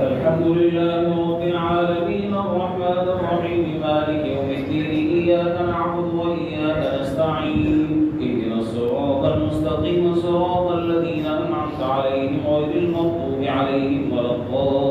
الحمد لله رب العالمين الرحمن الرحيم مالك يوم الدين إياك نعبد وإياك نستعين اهدنا الصراط المستقيم صراط الذين أنعمت عليهم غير المغضوب عليهم ولا الضالين.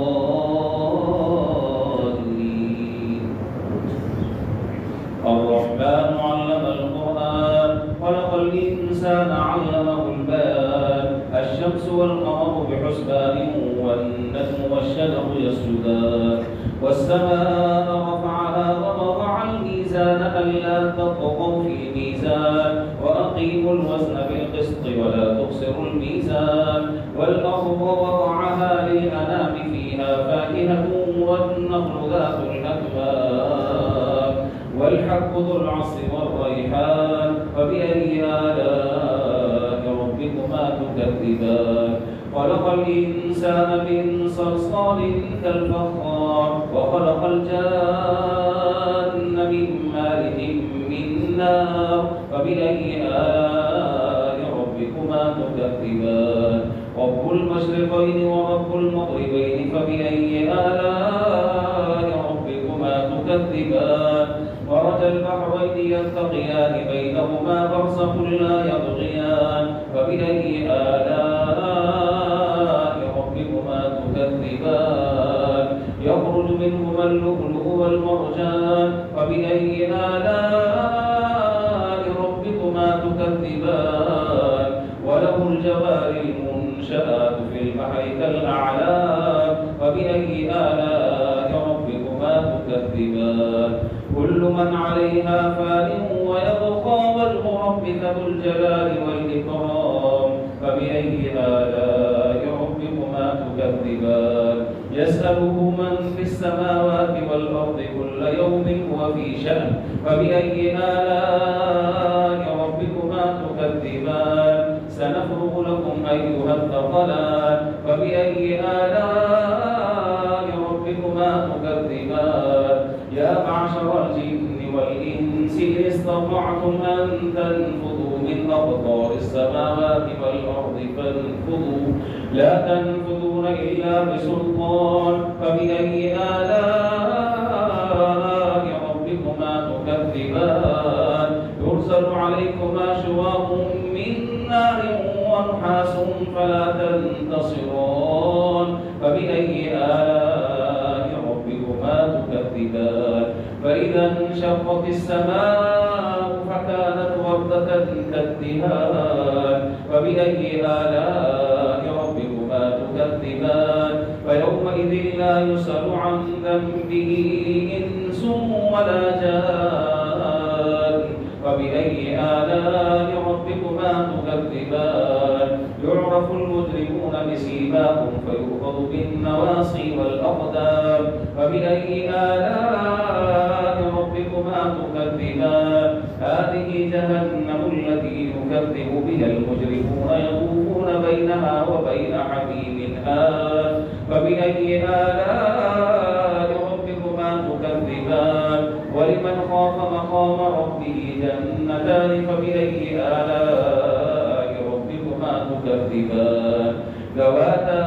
الرحمن علم القرآن خلق الإنسان علمه البيان الشمس والقمر بحسبان والنجم والشجر يسجدان والسماء رفعها ووضع الميزان ألا تطغوا في الميزان وأقيموا الوزن بالقسط ولا تخسروا الميزان والأرض وضعها للأنام فيها فاكهة والنخل ذات الأكمام والحب ذو العصر والريحان فبأي آلاء ربكما تكذبان خلق الإنسان من صلصال كالفخار وخلق الجان من مارج من نار فبأي آلاء ربكما تكذبان رب المشرقين ورب المغربين فبأي آلاء ربكما تكذبان مرج البحرين يلتقيان بينهما برزخ لا يبغيان فبأي آلاء ربكما تكذبان يخرج منهما اللؤلؤ والمرجان فبأي آلاء ربكما تكذبان وله الجوار المنشآت في البحر كالأعلام فبأي آلاء ربكما تكذبان كل من عليها فان ويبقى وجه ربك ذو الجلال والإكرام فبأي آلاء ربكما تكذبان يسأله من في السماوات والأرض كل يوم هو في شأن فبأي آلاء ربكما تكذبان سنفرغ لكم أيها الثقلان فبأي آلاء ربكما تكذبان يا معشر الجن والإنس إن استطعتم أن تنفذوا من أقطار السماوات والأرض فانفذوا لا تنفذون إلا بسلطان فبأي آلاء ربكما تكذبان يرسل عليكما شواظ من نار ونحاس فلا تنتصران فبأي آلاء ربكما تكذبان فإذا انشقت السماء فكانت وردة كالدهان فبأي آلاء ربكما تكذبان فيومئذ لا يسأل عن ذنبه إنس ولا جان فبأي آلاء ربكما تكذبان يعرف المجرمون بسيماهم فيؤخذ بالنواصي والأقدام فبأي آلاء ربكما تكذبان هذه جهنم التي يكذب بها المجرمون يطوفون بينها وبين حميم آن فبأي آلاء ربكما تكذبان ولمن خاف مقام ربه جنتان فبأي آلاء ربكما تكذبان ذواتا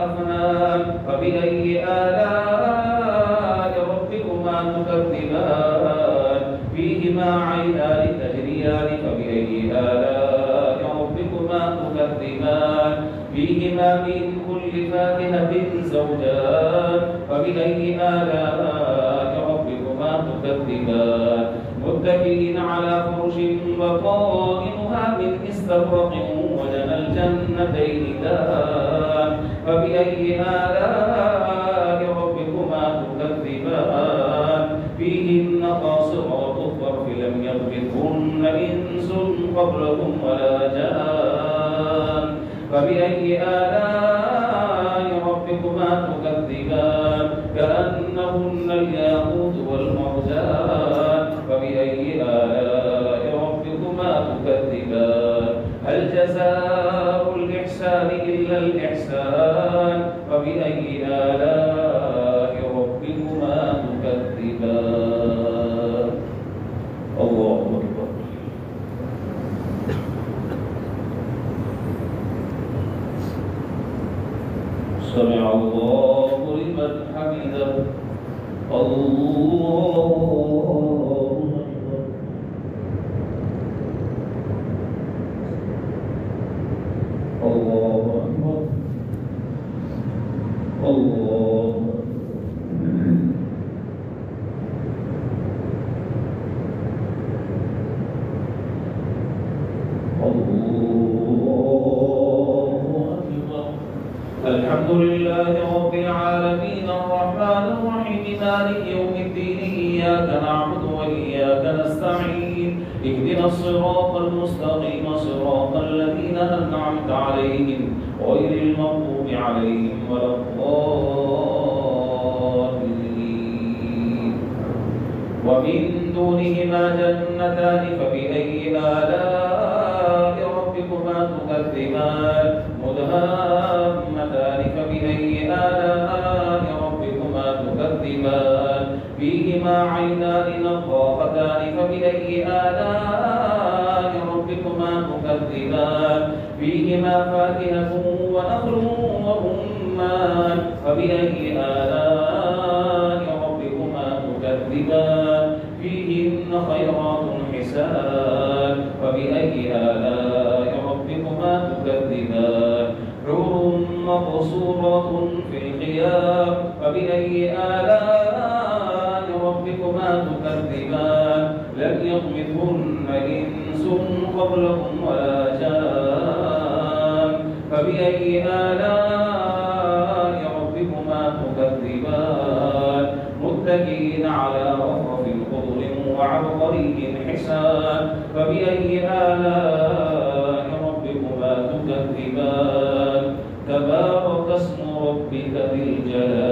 أفنان فبأي آلاء ربكما تكذبان فيهما عينان تجريان فبأي آلاء ربكما تكذبان فيهما من كل فاكهة زوجان فبأي آلاء ربكما تكذبان متكئين على فرش بطائنها من استبرق وجنى الجنتين دان فبأي آلاء ربكما تكذبان فيهن قاصرات الطرف لم يطمثهن إنس قبلهم ولا جان فبأي آلاء ربكما تكذبان كأنهن الياقوت والمرجان فبأي آلاء ربكما تكذبان هل جزاء الإحسان إلا الإحسان فبأي آلاء ربكما تكذبان الله أكبر. سمع الله لمن حمده الله الله أكبر الله الحمد لله رب العالمين الرحمن الرحيم مالك يوم الدين إياك نعبد وإياك نستعين اهدنا الصراط المستقيم صراط الذين أنعمت عليهم غير المغضوب عليهم ولا الضالين ومن دونهما جنتان فبأي آلاء ربكما تكذبان مدهامتان فبأي آلاء ربكما تكذبان فيهما عينان نضاختان فبأي آلاء ربكما تكذبان فيهما فاكهة ونخل ورمان فبأي آلاء ربكما تكذبان فيهن خيرات حسان فبأي آلاء ربكما تكذبان حور مقصورات في الخيام فبأي آلاء ربكما تكذبان لم يطمثهن إنس قبلهم ولا جان فبأي آلاء ربكما تكذبان متكئين على رفرف خضر وعبقري حسان فبأي آلاء ربكما تكذبان تبارك اسم ربك ذي الجلال